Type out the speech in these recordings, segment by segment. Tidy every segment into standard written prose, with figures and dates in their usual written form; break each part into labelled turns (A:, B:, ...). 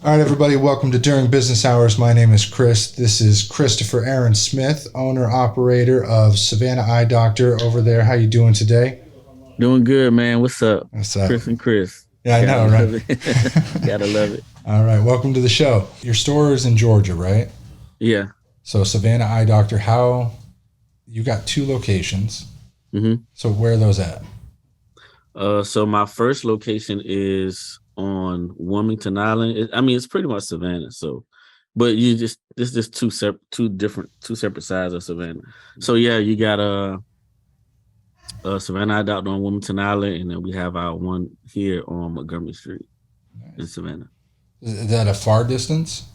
A: All right, everybody, welcome to During Business Hours. My name is Chris. This is Christopher Aaron Smith, owner-operator of Savannah iDoctor over there. How you doing today?
B: Doing good, man. What's up?
A: What's up?
B: Chris and Chris.
A: Yeah, I
B: Gotta
A: know, right?
B: love it. Gotta love it.
A: All right, welcome to the show. Your store is in Georgia, right?
B: Yeah.
A: So Savannah iDoctor, how you got two locations.
B: hmm
A: So where are those at?
B: So my first location is on Wilmington Island. It's pretty much Savannah. So, but you just this just two separate sides of Savannah. So yeah, you got Savannah out on Wilmington Island, and then we have our one here on Montgomery Street in
A: Nice.
B: Savannah.
A: Is that a far distance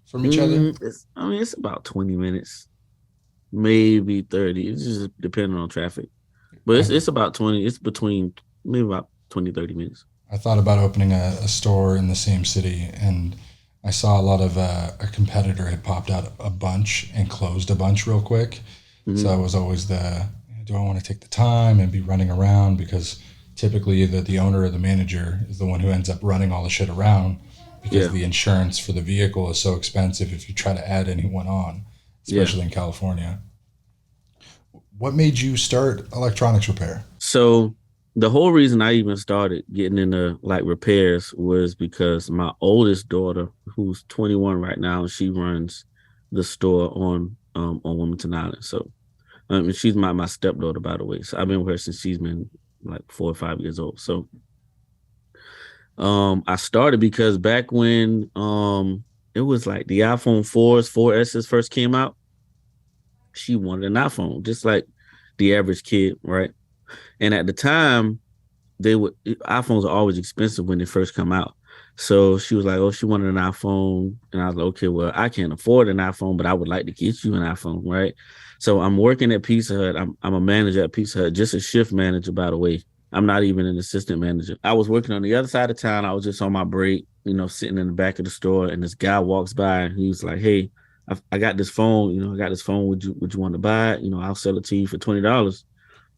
A: from each other?
B: It's about 20 minutes, maybe 30. It's just depending on traffic. But
A: I,
B: it's about 20. It's between maybe about 20, 30 minutes.
A: I thought about opening a store in the same city, and I saw a lot of a competitor had popped out a bunch and closed a bunch real quick. So
B: hmm
A: I was always do I want to take the time and be running around? Because typically either the owner or the manager is the one who ends up running all the shit around because
B: Yeah.
A: the insurance for the vehicle is so expensive if you try to add anyone on,
B: Yeah.
A: especially in California. What made you start electronics repair?
B: So the whole reason I even started getting into like repairs was because my oldest daughter, who's 21 right now, she runs the store on Wilmington Island. So she's my stepdaughter, by the way. So I've been with her since she's been like 4 or 5 years old. So I started because back when it was like the iPhone 4s, 4S's first came out, she wanted an iPhone, just like the average kid, right? And at the time, iPhones are always expensive when they first come out. So she was like, "Oh, she wanted an iPhone," and I was like, "Okay, well, I can't afford an iPhone, but I would like to get you an iPhone, right?" So I'm working at Pizza Hut. I'm a manager at Pizza Hut, just a shift manager, by the way. I'm not even an assistant manager. I was working on the other side of town. I was just on my break, sitting in the back of the store, and this guy walks by, and he was like, "Hey, I got this phone. I got this phone. Would you want to buy it? I'll sell it to you for $20."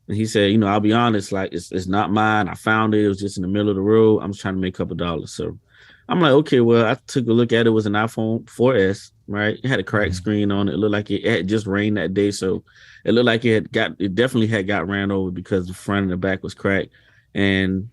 B: And he said, "I'll be honest, like it's not mine. I found it. It was just in the middle of the road. I'm just trying to make a couple dollars." So I'm like, okay, well, I took a look at it. It was an iPhone 4S, right? It had a cracked
A: Mhm.
B: screen on it. It looked like it had just rained that day. So it looked like it definitely had got ran over because the front and the back was cracked. And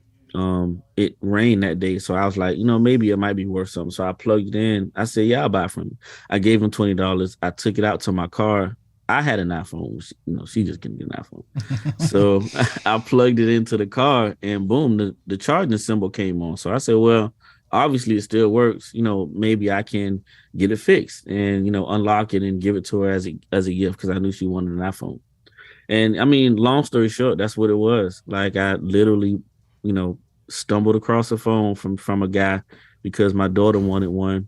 B: it rained that day. So I was like, maybe it might be worth something. So I plugged it in. I said, yeah, I'll buy it from you. I gave him $20. I took it out to my car. I had an iPhone. She just couldn't get an iPhone. So I plugged it into the car and boom, the charging symbol came on. So I said, well, obviously it still works. Maybe I can get it fixed and, unlock it and give it to her as a gift because I knew she wanted an iPhone. And I mean, long story short, that's what it was. Like I literally, you know, stumbled across a phone from a guy because my daughter wanted one.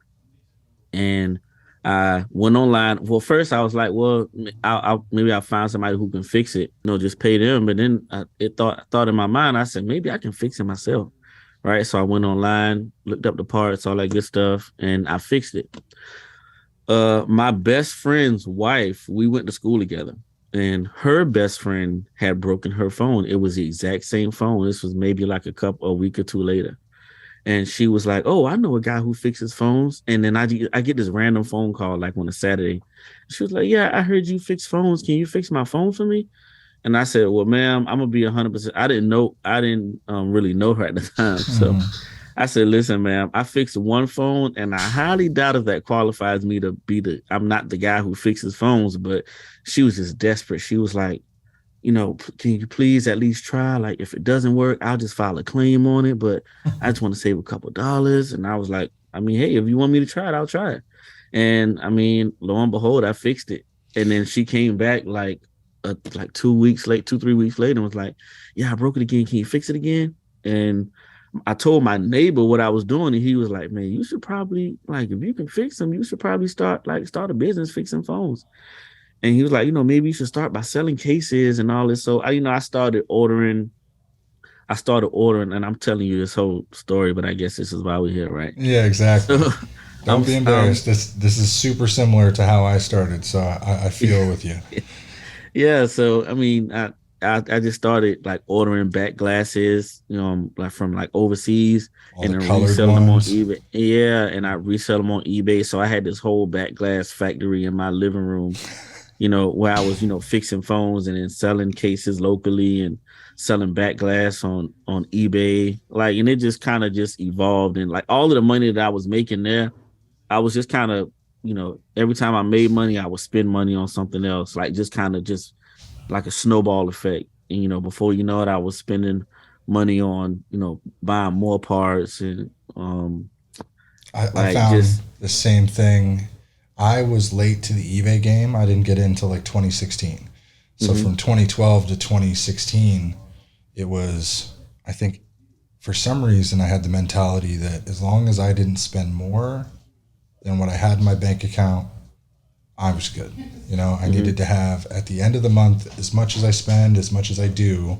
B: And I went online. Well, first I was like, well, maybe I'll find somebody who can fix it. Just pay them. But then I thought in my mind, I said maybe I can fix it myself, right? So I went online, looked up the parts, all that good stuff, and I fixed it. My best friend's wife, we went to school together, and her best friend had broken her phone. It was the exact same phone. This was maybe like a week or two later. And she was like, "Oh, I know a guy who fixes phones." And then I get this random phone call like on a Saturday. She was like, "Yeah, I heard you fix phones. Can you fix my phone for me?" And I said, "Well, ma'am, I'm gonna be 100%." I didn't really know her at the time, so
A: Mhm.
B: I said, "Listen, ma'am, I fixed one phone, and I highly doubt if that qualifies me to be the. I'm not the guy who fixes phones." But she was just desperate. She was like, can you please at least try? Like, if it doesn't work, I'll just file a claim on it. But I just want to save a couple dollars. And I was like, I mean, hey, if you want me to try it, I'll try it. And I mean, lo and behold, I fixed it. And then she came back like 2 weeks late, 2, 3 weeks later, and was like, "Yeah, I broke it again. Can you fix it again?" And I told my neighbor what I was doing, and he was like, "Man, you should probably like if you can fix them, you should probably start a business fixing phones." And he was like, maybe you should start by selling cases and all this. So I started ordering. I started ordering, and I'm telling you this whole story, but I guess this is why we're here, right?
A: Yeah, exactly.
B: So
A: Don't
B: I'm,
A: be
B: um,
A: embarrassed. This is super similar to how I started, so I feel with you.
B: yeah. So I mean, I just started like ordering back glasses, like from like overseas,
A: All
B: and
A: the
B: then
A: colored
B: reselling them on
A: ones.
B: eBay. Yeah, and I resell them on eBay. So I had this whole back glass factory in my living room, where I was, fixing phones and then selling cases locally and selling back glass on eBay. Like, and it just kind of just evolved, and like all of the money that I was making there, I was just kind of, every time I made money, I would spend money on something else, like just kind of just like a snowball effect. And before you know it, I was spending money on, buying more parts and
A: I
B: like
A: found
B: just
A: the same thing. I was late to the eBay game. I didn't get in until like 2016. So
B: mhm,
A: from 2012 to 2016, it was, I think, for some reason, I had the mentality that as long as I didn't spend more than what I had in my bank account, I was good. I
B: mhm,
A: needed to have at the end of the month as much as I spend, as much as I do,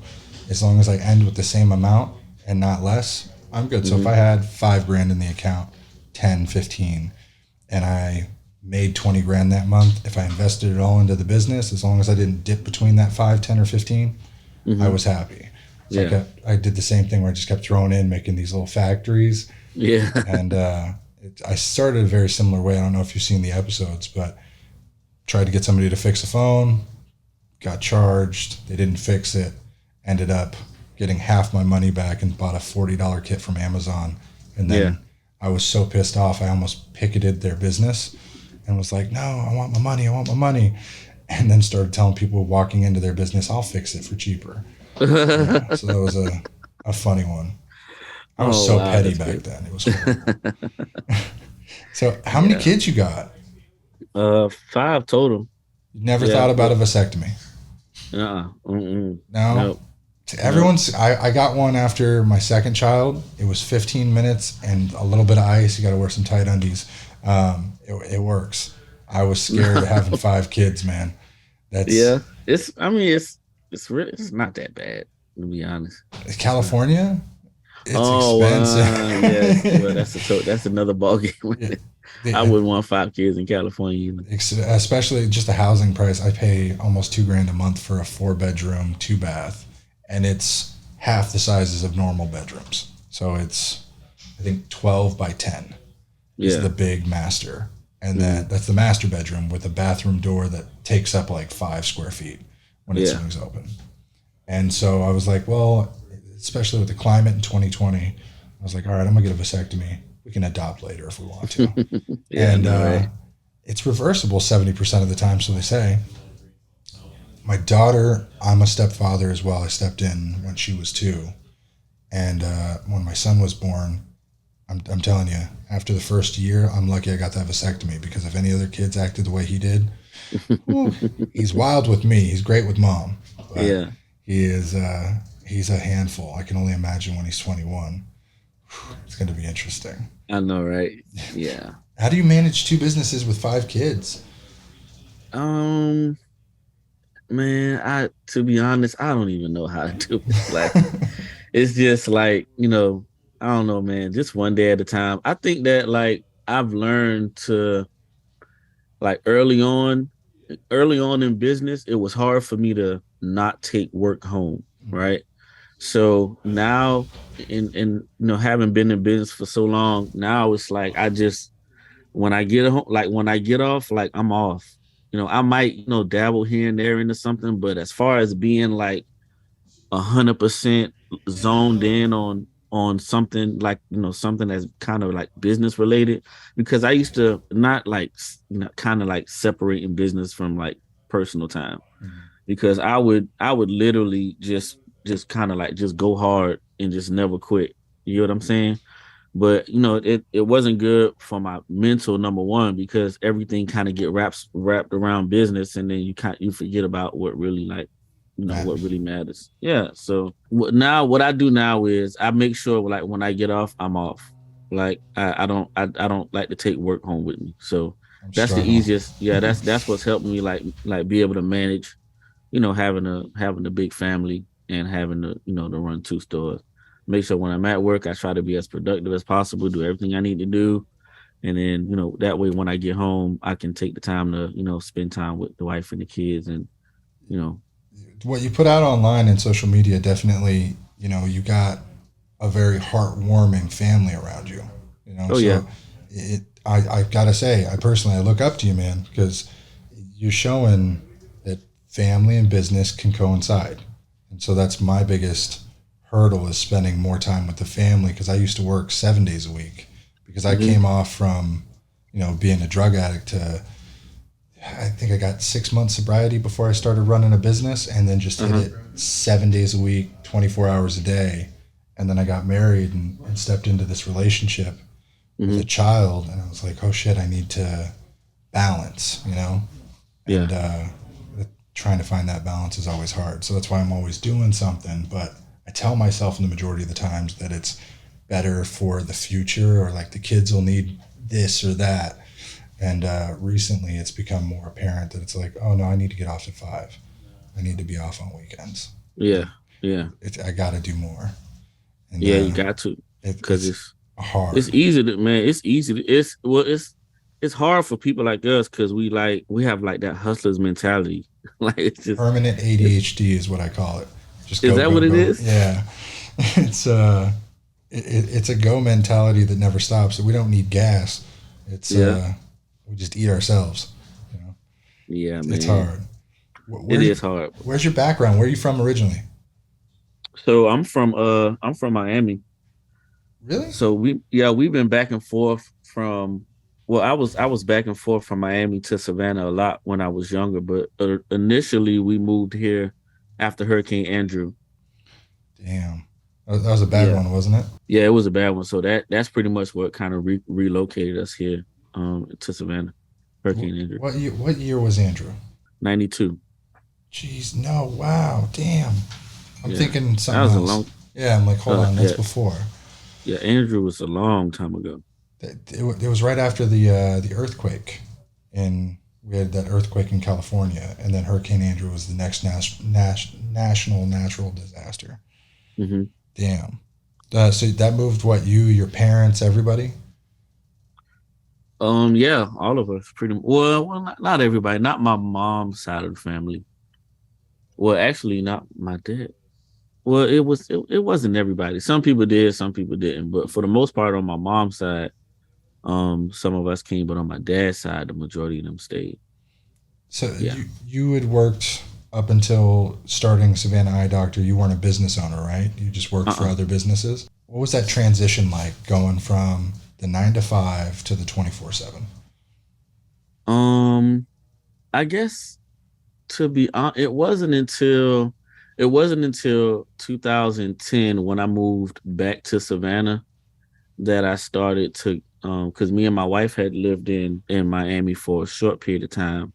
A: as long as I end with the same amount and not less, I'm good. So if
B: mhm,
A: I had 5 grand in the account, 10, 15, and I made 20 grand that month, if I invested it all into the business, as long as I didn't dip between that 5, 10, or 15, I
B: mhm,
A: was happy. So
B: yeah,
A: I did the same thing where I just kept throwing in, making these little factories.
B: yeah,
A: And I started a very similar way. I don't know if you've seen the episodes, but tried to get somebody to fix a phone, got charged. They didn't fix it. Ended up getting half my money back and bought a $40 kit from Amazon. And
B: yeah.
A: then I was so pissed off, I almost picketed their business and was like, no, I want my money. I want my money. And then started telling people walking into their business, I'll fix it for cheaper. Yeah. So that was a funny one. I was
B: Oh
A: so
B: wow,
A: petty
B: that's
A: back
B: good.
A: then. It was horrible. So, how many
B: Yeah.
A: kids you got?
B: Five total.
A: You never
B: Yeah.
A: thought about a vasectomy?
B: Mm-mm.
A: No.
B: Nope. Nope.
A: I got one after my second child. It was 15 minutes and a little bit of ice. You got to wear some tight undies. It works. I was scared of having 5 kids, man. That's
B: Yeah. It's not that bad, to be honest. It's not.
A: California. It's
B: Oh,
A: expensive.
B: yes. Well, that's another ball game.
A: Yeah,
B: I
A: yeah,
B: wouldn't want 5 kids in California either.
A: especially just the housing price. I pay almost 2 grand a month for a 4 bedroom, 2 bath, and it's half the sizes of normal bedrooms. So it's, I think, 12 by 10 is the
B: Yeah.
A: big master, and
B: Hmm.
A: that's the master bedroom with a bathroom door that takes up like 5 square feet when it
B: Yeah.
A: swings open. And so I was like, well, especially with the climate in 2020, I was like, all right, I'm gonna get a vasectomy. We can adopt later if we want to.
B: Yeah, I
A: And
B: know, right?
A: it's reversible 70% of the time, so they say. My daughter, I'm a stepfather as well. I stepped in when she was 2. And when my son was born, I'm telling you, after the first year, I'm lucky I got that vasectomy because if any other kids acted the way he did, whew, he's wild with me. He's great with mom, but
B: Yeah,
A: he's a handful. I can only imagine when he's 21. It's going to be interesting.
B: I know, right? Yeah.
A: How do you manage 2 businesses with 5 kids?
B: Um, man, I to be honest, I don't even know how to do it. Like, it's just like, I don't know, man, just one day at a time. I think that like I've learned to like early on in business, it was hard for me to not take work home, right? So now in having been in business for so long, now it's like I just when I get home, like when I get off, like I'm off. I might, dabble here and there into something, but as far as being like 100% zoned in on something like something that's kind of like business related, because I used to not like kind of like separating business from like personal time, because I would literally just kind of like just go hard and just never quit. You know what I'm saying? But it wasn't good for my mental, number one, because everything kind of get wrapped around business, and then you forget about what really like what
A: Matters.
B: really matters. Yeah. So now what I do now is I make sure like when I get off, I'm off. Like I don't like to take work home with me. So
A: I'm
B: that's the
A: struggling.
B: easiest. Yeah, that's what's helped me like be able to manage, having a big family and having to run 2 stores. Make sure when I'm at work, I try to be as productive as possible, do everything I need to do. And then, that way when I get home, I can take the time to, spend time with the wife and the kids and, you know,
A: what you put out online and social media definitely, you got a very heartwarming family around you.
B: Oh yeah.
A: So I've got to say, I look up to you, man, because you're showing that family and business can coincide. And so that's my biggest hurdle is spending more time with the family because I used to work 7 days a week because I
B: Hmm.
A: came off from, being a drug addict to, I think I got 6 months sobriety before I started running a business and then just hit
B: Uh-huh.
A: it 7 days a week, 24 hours a day. And then I got married and stepped into this relationship with a
B: Hmm.
A: child. And I was like, oh shit, I need to balance.
B: Yeah.
A: And trying to find that balance is always hard. So that's why I'm always doing something. But I tell myself in the majority of the times that it's better for the future or like the kids will need this or that. And recently it's become more apparent that it's like, oh no, I need to get off at 5. I need to be off on weekends.
B: Yeah.
A: Like,
B: Yeah.
A: I got to do more. And
B: Yeah. You got to, because
A: it's
B: it's
A: hard.
B: easy to, man. It's easy to, it's hard for people like us because we have like that hustler's mentality. Like it's just
A: Permanent
B: it's
A: ADHD is what I call it. Just
B: is
A: go,
B: that
A: go,
B: what it
A: go.
B: is?
A: Yeah. It's it's a go mentality that never stops. So we don't need gas. It's
B: Yeah.
A: we just eat ourselves. You know,
B: Yeah,
A: it's
B: man.
A: hard.
B: It
A: Where's
B: is hard.
A: where's your background? Where are you from originally?
B: So I'm from Miami.
A: Really?
B: So we've been back and forth from, well, I was back and forth from Miami to Savannah a lot when I was younger, but initially we moved here after Hurricane Andrew.
A: Damn. That was a bad
B: Yeah.
A: one, wasn't it?
B: Yeah, it was a bad one. So that's pretty much what kind of relocated us here to Savannah. Hurricane Andrew.
A: What year was Andrew?
B: 92.
A: Jeez, no. Wow. Damn. I'm
B: Yeah.
A: thinking
B: That
A: something
B: was a
A: else.
B: long
A: Yeah, I'm like, hold on, that's
B: yeah.
A: before.
B: Yeah, Andrew was a long time ago.
A: It was right after the earthquake, and we had that earthquake in California, and then Hurricane Andrew was the next national natural disaster.
B: Hmm.
A: Damn. So that moved what your parents, everybody.
B: Yeah, all of us pretty well, not everybody, not my mom's side of the family. Well, actually, not my dad. Well, it wasn't everybody. Some people did, some people didn't. But for the most part, on my mom's side, some of us came, but on my dad's side, the majority of them stayed.
A: So
B: Yeah.
A: you had worked up until starting Savannah iDoctor. You weren't a business owner, right? You just worked for
B: Uh-uh.
A: other businesses. What was that transition like going from the 9 to 5 to the 24/7?
B: Um, I guess to be honest, it wasn't until 2010 when I moved back to Savannah that I started to because me and my wife had lived in Miami for a short period of time.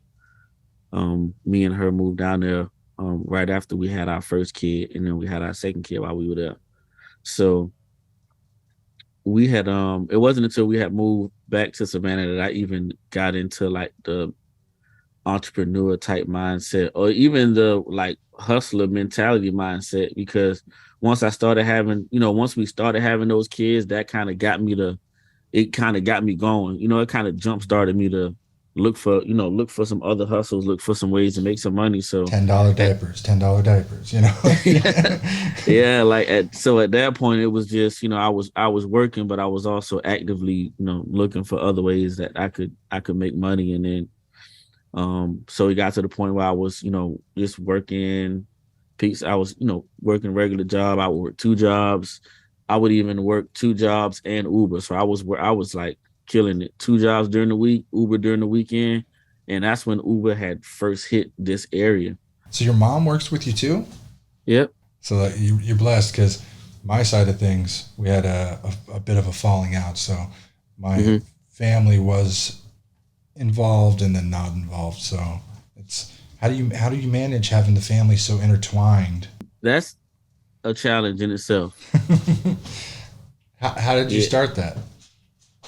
B: Me and her moved down there right after we had our first kid, and then we had our second kid while we were there. So we had it wasn't until we had moved back to Savannah that I even got into like the entrepreneur type mindset or even the like hustler mentality mindset, because once we started having those kids, that kind of got me to it kind of got me going. It kind of jump started me to look for some other hustles, look for some ways to make some money. So
A: $10
B: at,
A: diapers, $10 diapers. You know.
B: yeah, yeah, like at that point it was just, I was working, but I was also actively, looking for other ways that I could make money. And then so it got to the point where I was, just working peace. I was, working regular job. I would work two jobs. I would even work two jobs and Uber. So I was like killing it. Two jobs during the week, Uber during the weekend. And that's when Uber had first hit this area.
A: So your mom works with you too.
B: Yep.
A: So that you're blessed because my side of things, we had a bit of a falling out. So my
B: Hmm.
A: family was involved and then not involved. So it's how do you manage having the family so intertwined?
B: That's a challenge in itself.
A: How did you
B: Yeah.
A: start that?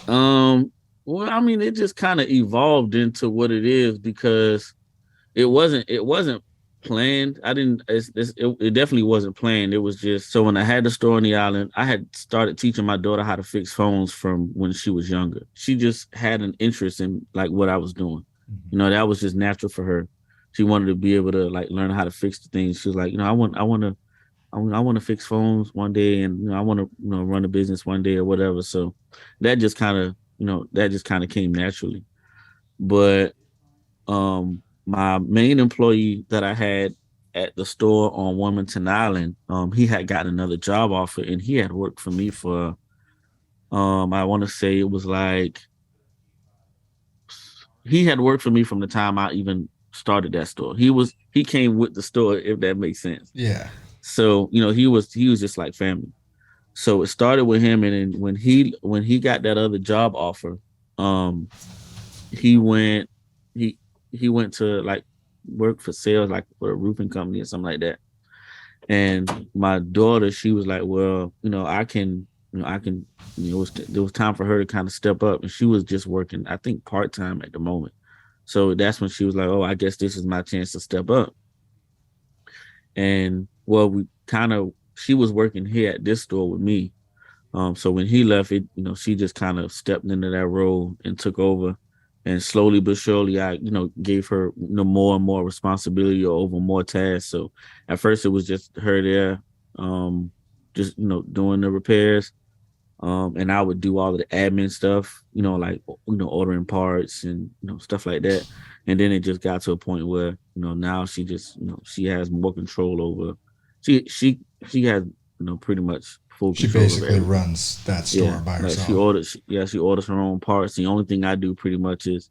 B: Well, I mean, it just kind of evolved into what it is because it wasn't planned. I didn't it definitely wasn't planned. It was just, so when I had the store on the island, I had started teaching my daughter how to fix phones from when she was younger. She just had an interest in like what I was doing.
A: Mhm.
B: That was just natural for her. she wanted to be able to like learn how to fix the things. She was like, I want to fix phones one day, and I want to run a business one day or whatever. So that just kind of came naturally. But my main employee that I had at the store on Wilmington Island, he had gotten another job offer, and he had worked for me for I want to say it was like he had worked for me from the time I even started that store. He came with the store, if that makes sense.
A: Yeah.
B: So he was just like family. So it started with him, and then when he got that other job offer, um, he went he he went to like work for sales, like for a roofing company or something like that. And my daughter, she was like, well, I can, there was time for her to kind of step up, and she was just working, I think, part time at the moment. So that's when she was like, oh, I guess this is my chance to step up. And well, she was working here at this store with me. So when he left it, she just kind of stepped into that role and took over. And slowly but surely, I, gave her more and more responsibility over more tasks. So at first it was just her there, just doing the repairs. And I would do all of the admin stuff, like ordering parts and stuff like that. And then it just got to a point where now she just she has more control over. She has pretty much full
A: She
B: control of
A: basically
B: everything.
A: runs that store
B: Yeah,
A: by
B: like
A: herself.
B: she orders her own parts. The only thing I do pretty much is,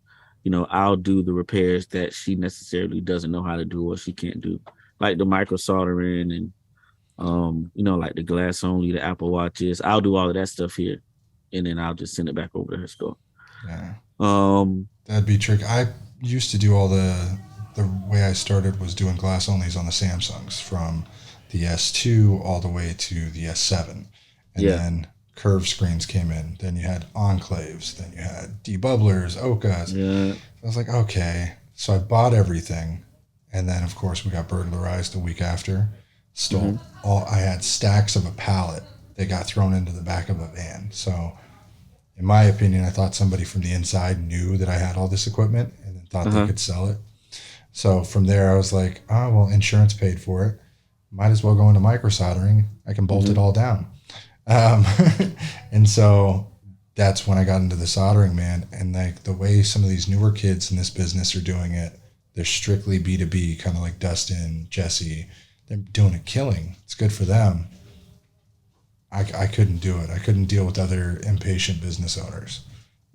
B: I'll do the repairs that she necessarily doesn't know how to do or she can't do, like the micro soldering and like the glass only, the Apple Watches. I'll do all of that stuff here, and then I'll just send it back over to her store.
A: Yeah.
B: Um,
A: That'd be tricky. I used to do all the way I started was doing glass onlys on the Samsungs from the S2 all the way to the S7. And
B: yeah,
A: then curved screens came in. Then you had enclaves. Then you had debubblers, Okas.
B: yeah,
A: I was like, okay. So I bought everything. And then, of course, we got burglarized a week after. Stole
B: hmm
A: I had stacks of a pallet that got thrown into the back of a van. So, in my opinion, I thought somebody from the inside knew that I had all this equipment and then thought they
B: uh-huh,
A: could sell it. So from there, I was like, oh, well, insurance paid for it. Might as well go into micro soldering. I can bolt it
B: hmm
A: all down. Um, and so that's when I got into the soldering, man. And like the way some of these newer kids in this business are doing it, they're strictly B2B, kind of like Dustin, Jesse. They're doing a killing. It's good for them. I couldn't do it. I couldn't deal with other impatient business owners.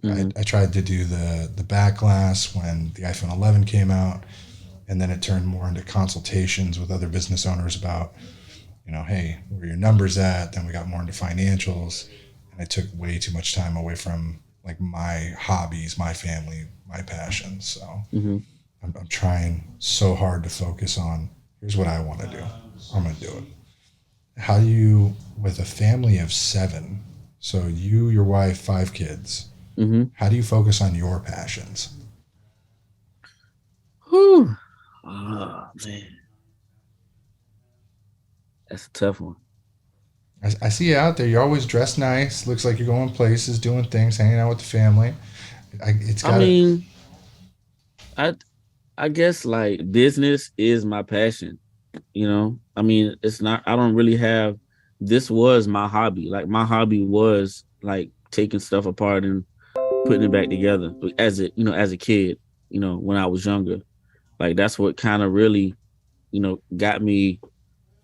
B: hmm
A: I tried to do the back glass when the iPhone 11 came out, and then it turned more into consultations with other business owners about, hey, where are your numbers at? Then we got more into financials, and it took way too much time away from like my hobbies, my family, my passions. So
B: hmm
A: I'm trying so hard to focus on here's what I want to do. I'm going to do it. How do you, with a family of seven, so you, your wife, five kids,
B: hmm
A: how do you focus on your passions?
B: Whew. Oh man, that's a tough one.
A: I see you out there. You're always dressed nice. Looks like you're going places, doing things, hanging out with the family. It's
B: I
A: got it.
B: mean, I I guess like business is my passion. I mean, it's not, I don't really have, this was my hobby. Like my hobby was like taking stuff apart and putting it back together as a kid, when I was younger. Like that's what kind of really, got me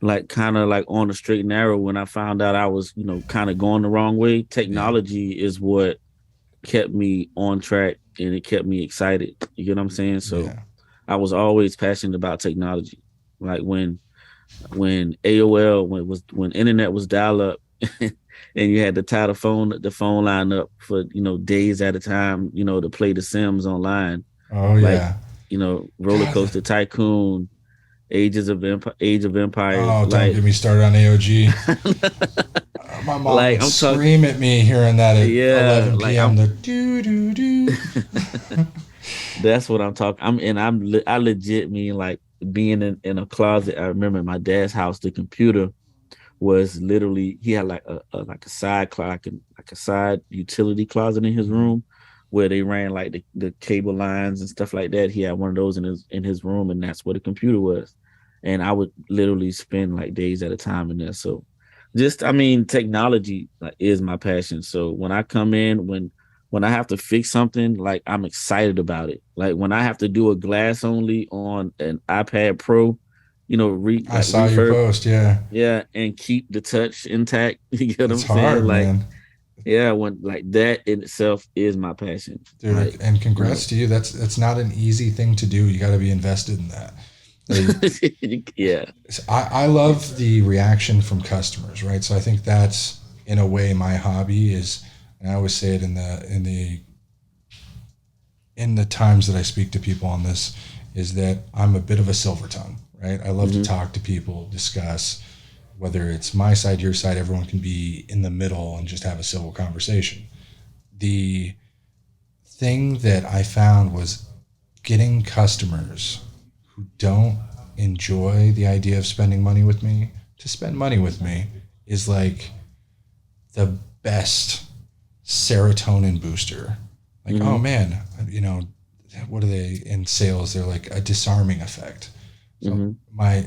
B: like kind of like on the straight and narrow when I found out I was, kind of going the wrong way.
A: Yeah,
B: Technology is what kept me on track and it kept me excited. You get what I'm saying? So
A: yeah.
B: I was always passionate about technology. Like when AOL when internet was dial up and you had to tie the phone line up for days at a time, to play the Sims online,
A: Oh
B: like
A: yeah.
B: Roller
A: God.
B: Coaster Tycoon, Age of Empires,
A: Oh, don't
B: like
A: get me started on AOG. My mom
B: like
A: would
B: I'm talking,
A: scream at me hearing that at
B: yeah,
A: 11
B: like
A: p.m.
B: I'm
A: The doo doo doo.
B: that's what I'm talking. I legit mean like being in a closet. I remember in my dad's house, the computer was literally, he had like a side closet, like a side utility closet in his
A: Mhm.
B: room where they ran like the cable lines and stuff like that. He had one of those in his room, and that's where the computer was. And I would literally spend like days at a time in there. So just I mean, technology like, is my passion. So when I come in, when I have to fix something, like I'm excited about it. Like when I have to do a glass only on an iPad Pro,
A: I saw your
B: refurb,
A: post. Yeah,
B: yeah, and keep the touch intact. You get what
A: it's
B: I'm saying?
A: hard,
B: Like,
A: man.
B: yeah, when like that in itself is my passion.
A: Dude, and congrats to you. That's not an easy thing to do. You got to be invested in that. Like,
B: Yeah.
A: I love the reaction from customers, right? So I think that's in a way my hobby is, and I always say it in the times that I speak to people on this, is that I'm a bit of a silver tongue, right? I love to
B: Hmm.
A: talk to people, discuss whether it's my side, your side. Everyone can be in the middle and just have a civil conversation. The thing that I found was getting customers who don't enjoy the idea of spending money with me to spend money with me is like the best serotonin booster. Like, oh
B: Hmm.
A: man, what are they in sales? They're like a disarming effect. So
B: Hmm.
A: my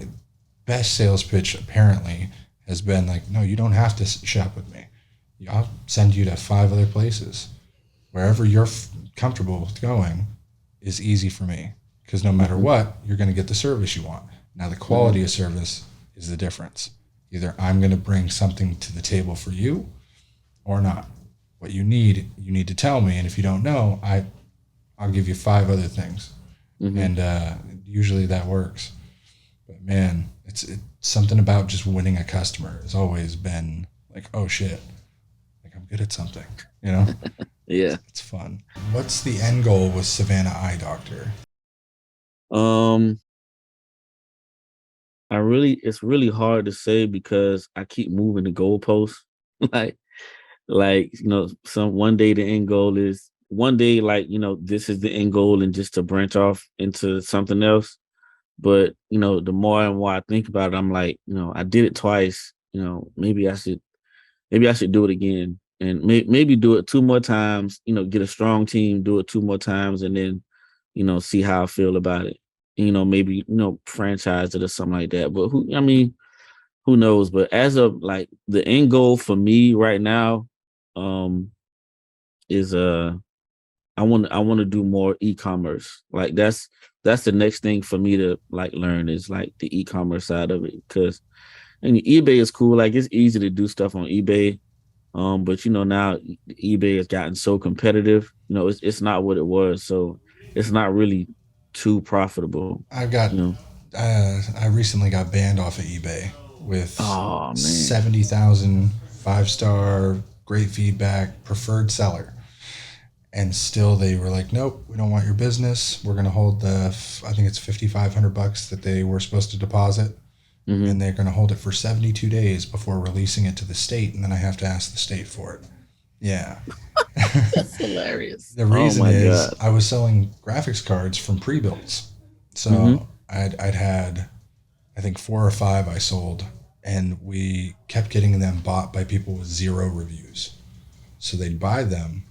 A: best sales pitch apparently has been like, no, you don't have to shop with me. I'll send you to 5 other places. Wherever you're comfortable with going is easy for me because no matter
B: Hmm.
A: what, you're going to get the service you want. Now, the
B: Hmm.
A: quality of service is the difference. Either I'm going to bring something to the table for you or not. What you need to tell me. And if you don't know, I'll give you 5 other things.
B: Hmm.
A: And usually that works. But man, it's something about just winning a customer has always been like, oh shit, like I'm good at something, you know?
B: Yeah.
A: It's fun. What's the end goal with Savannah Eye Doctor?
B: Um, it's really hard to say because I keep moving the goalposts. like, some one day the end goal is one day, like, this is the end goal and just to branch off into something else. But, the more and more I think about it, I'm like, I did it twice. Maybe I should do it again and maybe do it 2 more times, get a strong team, do it 2 more times and then, see how I feel about it. Maybe, franchise it or something like that. But who knows? But as of like the end goal for me right now, um, is I want to do more e-commerce. Like that's the next thing for me to like learn is like the e-commerce side of it. Cause and eBay is cool. Like it's easy to do stuff on eBay. But now eBay has gotten so competitive. It's not what it was. So it's not really too profitable.
A: I got,
B: You know.
A: I recently got banned off of eBay with
B: Oh man.
A: 70,000 5-star, great feedback, preferred seller. And still they were like, nope, we don't want your business. We're going to hold I think it's $5,500 that they were supposed to deposit. And
B: Hmm.
A: they're going to hold it for 72 days before releasing it to the state. And then I have to ask the state for it. Yeah.
B: That's hilarious.
A: The
B: Oh
A: reason
B: my
A: is
B: god.
A: I was selling graphics cards from pre-builds.
B: Hmm.
A: So I'd had, I think 4 or 5 I sold, and we kept getting them bought by people with 0 reviews. So they'd buy them,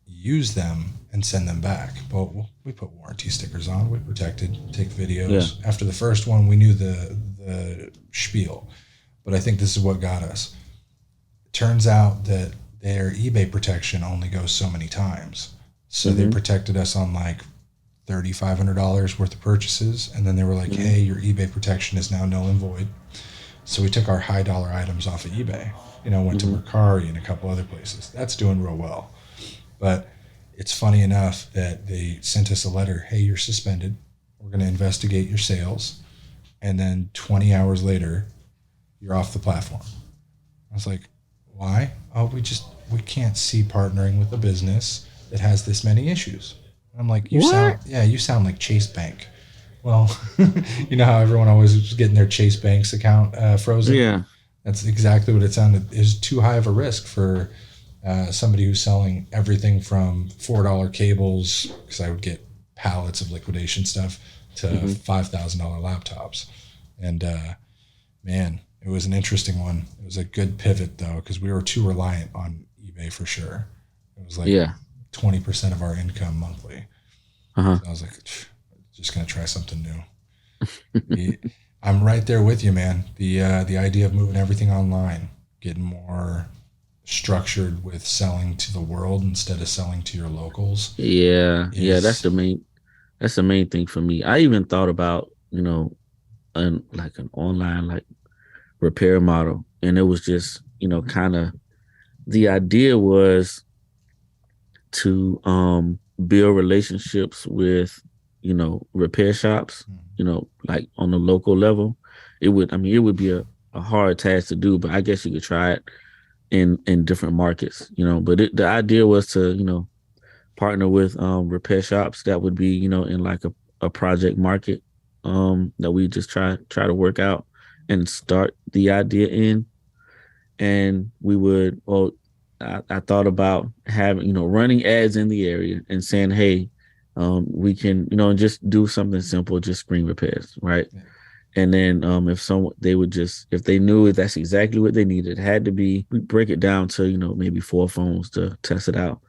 A: use them, and send them back. But we put warranty stickers on. We protected, take
B: Yeah.
A: videos. After the first one, we knew the spiel. But I think this is what got us. It turns out that their eBay protection only goes so many times. So they
B: Hmm.
A: protected us on like $3,500 worth of purchases. And then they were like,
B: Hmm.
A: hey, your eBay protection is now null and void. So we took our high dollar items off of eBay. Went to
B: Hmm.
A: Mercari and a couple other places. That's doing real well. But it's funny enough that they sent us a letter, hey, you're suspended. We're going to investigate your sales. And then 20 hours later, you're off the platform. I was like, why? Oh, we can't see partnering with a business that has this many issues. I'm like,
B: What?
A: you sound like Chase Bank. Well, you know how everyone always is getting their Chase Bank's account frozen?
B: Yeah.
A: That's exactly what it sounded. It was too high of a risk for somebody who's selling everything from $4 cables, because I would get pallets of liquidation stuff, to
B: Hmm.
A: $5,000 laptops. And man, it was an interesting one. It was a good pivot though, because we were too reliant on eBay for sure. It was like
B: Yeah.
A: 20% of our income monthly.
B: Uh-huh.
A: So I was like, just gonna try something new. I'm right there with you, man. The idea of moving everything online, getting more structured with selling to the world instead of selling to your locals
B: Yeah, yeah,
A: is
B: that's the main thing for me. I even thought about, an online like repair model, and it was just, kind of the idea was to build relationships with, repair shops, like on the local level. It would be a hard task to do, but I guess you could try it in different markets, but the idea was to, partner with repair shops that would be, in like a project market that we just try to work out and start the idea in. And we would, well, I thought about having, running ads in the area and saying, hey, we can, just do something simple, just screen repairs, right?
A: yeah,
B: And then if someone they would just if they knew that's exactly what they needed, it had to be, we break it down to, maybe 4 phones to test it out.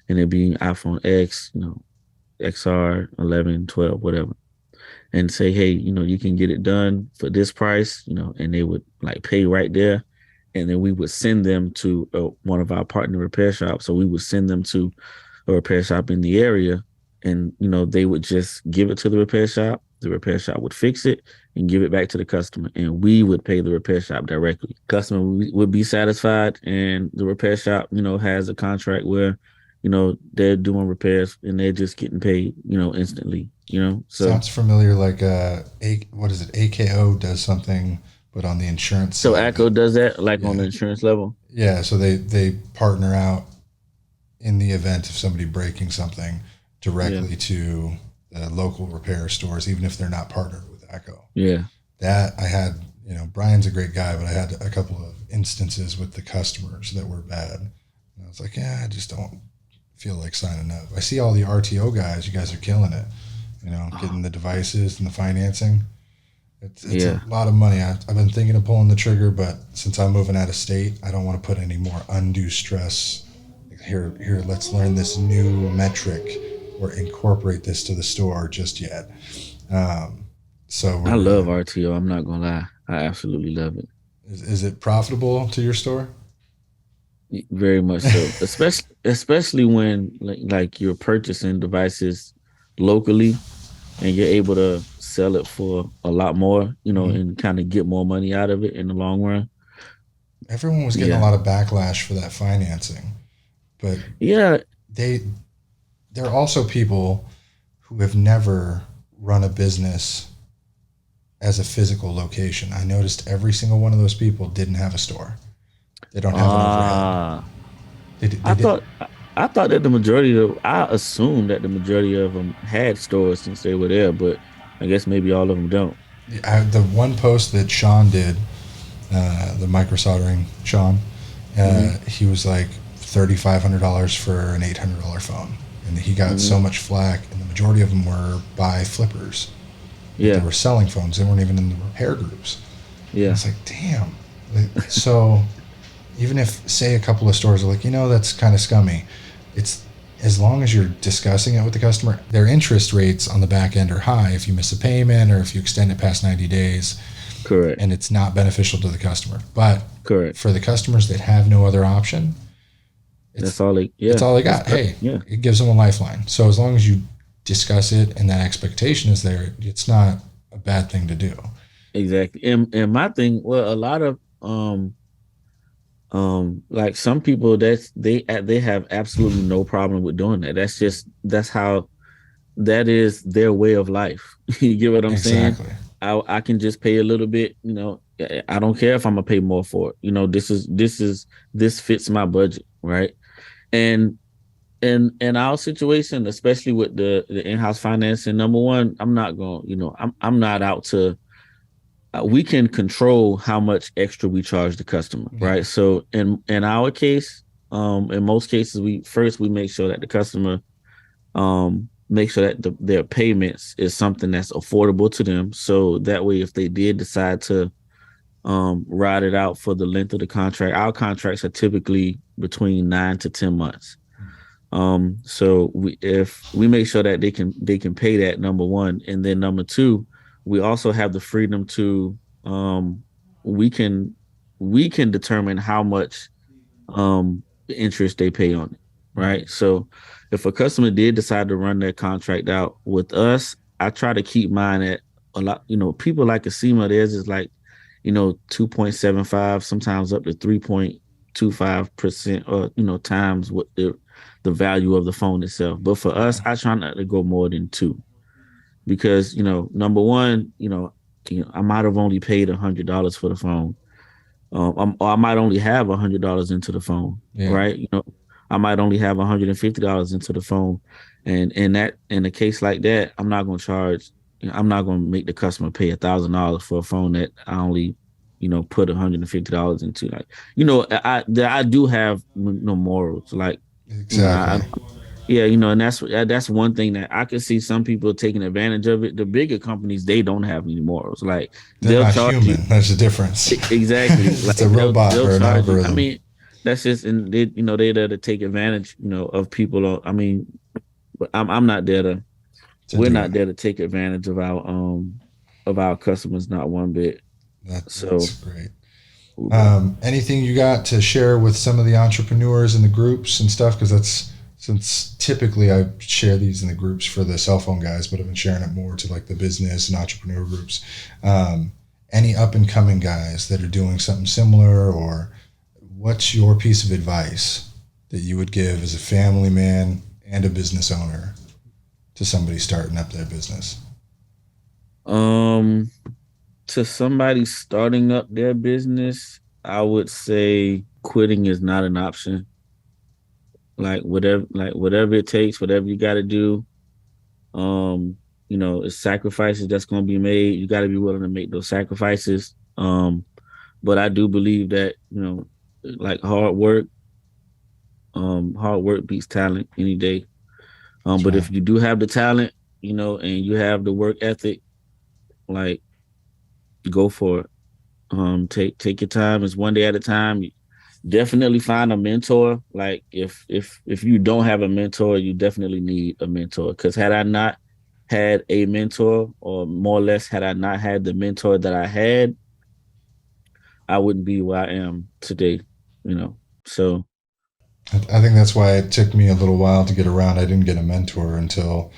B: And it'd be iPhone X, XR, 11, 12, whatever. And say, hey, you can get it done for this price, and they would like pay right there. And then we would send them to one of our partner repair shops. So we would send them to a repair shop in the area, and they would just give it to the repair shop. The repair shop would fix it and give it back to the customer, and we would pay the repair shop directly. Customer would be satisfied, and the repair shop, has a contract where, they're doing repairs and they're just getting paid, instantly. So
A: sounds familiar. Like what is it? AKO does something, but on the insurance
B: so
A: side of it.
B: ACO does that, like on the
A: Yeah,
B: insurance level.
A: yeah. So they partner out in the event of somebody breaking something
B: Yeah,
A: directly to the local repair stores, even if they're not partnered with Echo.
B: yeah.
A: That I had, Brian's a great guy, but I had a couple of instances with the customers that were bad. And I was like, yeah, I just don't feel like signing up. I see all the RTO guys, you guys are killing it,
B: Oh,
A: getting the devices and the financing. It's a
B: yeah.
A: lot of money. I've been thinking of pulling the trigger, but since I'm moving out of state, I don't want to put any more undue stress. Here, let's learn this new metric or incorporate this to the store just yet. Um, so
B: I
A: we're
B: love RTO. I'm not gonna lie. I absolutely love it.
A: is it profitable to your store?
B: Very much so. Especially when like you're purchasing devices locally and you're able to sell it for a lot more,
A: Mhm.
B: and kind of get more money out of it in the long run.
A: Everyone was getting a
B: Yeah.
A: lot of backlash for that financing, but
B: Yeah.
A: they there are also people who have never run a business as a physical location. I noticed every single one of those people didn't have a store. They don't have an overhead.
B: Ah,
A: They
B: I
A: did.
B: thought I thought that the majority of I assumed that the majority of them had stores since they were there, but I guess maybe all of them don't.
A: The one post that Sean did, the micro soldering Sean,
B: Hmm.
A: he was like $3,500 for an $800 phone, and he got so
B: Hmm.
A: much flack. And the majority of them were by flippers, but they
B: Yeah.
A: were selling phones. They weren't even in the repair groups. And
B: Yeah.
A: it's like, damn. So even if say a couple of stores are like, that's kind of scummy, it's as long as you're discussing it with the customer, their interest rates on the back end are high if you miss a payment or if you extend it past 90 days,
B: Correct.
A: and it's not beneficial to the customer. But
B: Correct.
A: for the customers that have no other option,
B: That's
A: it's
B: all they.
A: it's
B: Yeah.
A: all they
B: That's
A: got.
B: perfect.
A: Hey,
B: Yeah.
A: it gives them a lifeline. So as long as you discuss it and that expectation is there, it's not a bad thing to do.
B: Exactly. And my thing, well, a lot of like some people they have absolutely no problem with doing that. That's how that is their way of life. You get what I'm saying?
A: Exactly.
B: I can just pay a little bit, I don't care if I'm gonna pay more for it. This fits my budget, right? And in our situation, especially with the in-house financing, number one, I'm not going, I'm not out to we can control how much extra we charge the customer,
A: Yeah.
B: right? So in our case, in most cases, we make sure that the customer make sure that their payments is something that's affordable to them. So that way, if they did decide to ride it out for the length of the contract, our contracts are typically between 9 to 10 months. So if we make sure that they can pay that, number one, and then number two, we also have the freedom to we can we can determine how much the interest they pay on it, right? So if a customer did decide to run their contract out with us, I try to keep mine at a lot. People like Acima, theirs is like 2.75, sometimes up to 3.25%, or times what the value of the phone itself. But for us, I try not to go more than two, because number one, I might have only paid $100 for the phone. Or I might only have $100 into the phone,
A: Yeah.
B: right? I might only have $150 into the phone, and in a case like that, I'm not going to charge. I'm not going to make the customer pay $1,000 for a phone that I only, put $150 into. Like, I do have no morals. Like,
A: Exactly.
B: and that's one thing that I could see some people taking advantage of it. The bigger companies, they don't have any morals. Like,
A: They're
B: they'll
A: not
B: charge
A: human.
B: you.
A: That's the difference.
B: Exactly.
A: It's
B: Like,
A: a robot
B: they'll
A: or an
B: charge you. I
A: algorithm.
B: mean, that's just, and they're there to take advantage, of people. I mean, but I'm not there to. We're not there to take advantage of our customers, not one bit.
A: That's great. Anything you got to share with some of the entrepreneurs in the groups and stuff? Because since typically I share these in the groups for the cell phone guys, but I've been sharing it more to like the business and entrepreneur groups. Any up and coming guys that are doing something similar, or what's your piece of advice that you would give as a family man and a business owner to somebody starting up their business?
B: To somebody starting up their business, I would say quitting is not an option. Like, whatever it takes, whatever you got to do. It's sacrifices that's going to be made. You got to be willing to make those sacrifices. But I do believe that, like hard work beats talent any day. But if you do have the talent, and you have the work ethic, like, go for it. Take your time. It's one day at a time. Definitely find a mentor. Like, if you don't have a mentor, you definitely need a mentor. Because had I not had a mentor, or more or less had I not had the mentor that I had, I wouldn't be where I am today. So
A: I think that's why it took me a little while to get around. I didn't get a mentor until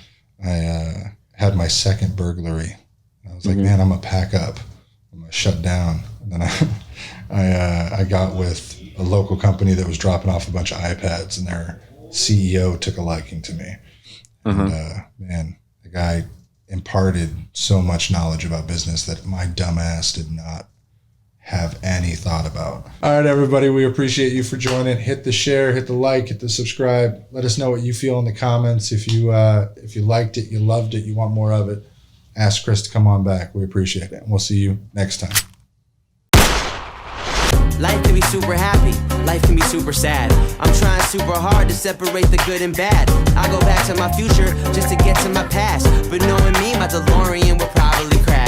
A: I had my second burglary. I was like, man, I'm gonna pack up. I'm gonna shut down. And then I got with a local company that was dropping off a bunch of iPads, and their CEO took a liking to me. And man, the guy imparted so much knowledge about business that my dumb ass did not have any thought about. All right, everybody, we appreciate you for joining. Hit the share, hit the like, hit the subscribe. Let us know what you feel in the comments. If you liked it, you loved it, you want more of it, ask Chris to come on back. We appreciate it. And we'll see you next time.
C: Life can be super happy, life can be super sad. I'm trying super hard to separate the good and bad. I go back to my future just to get to my past, but knowing me, my DeLorean will probably crash.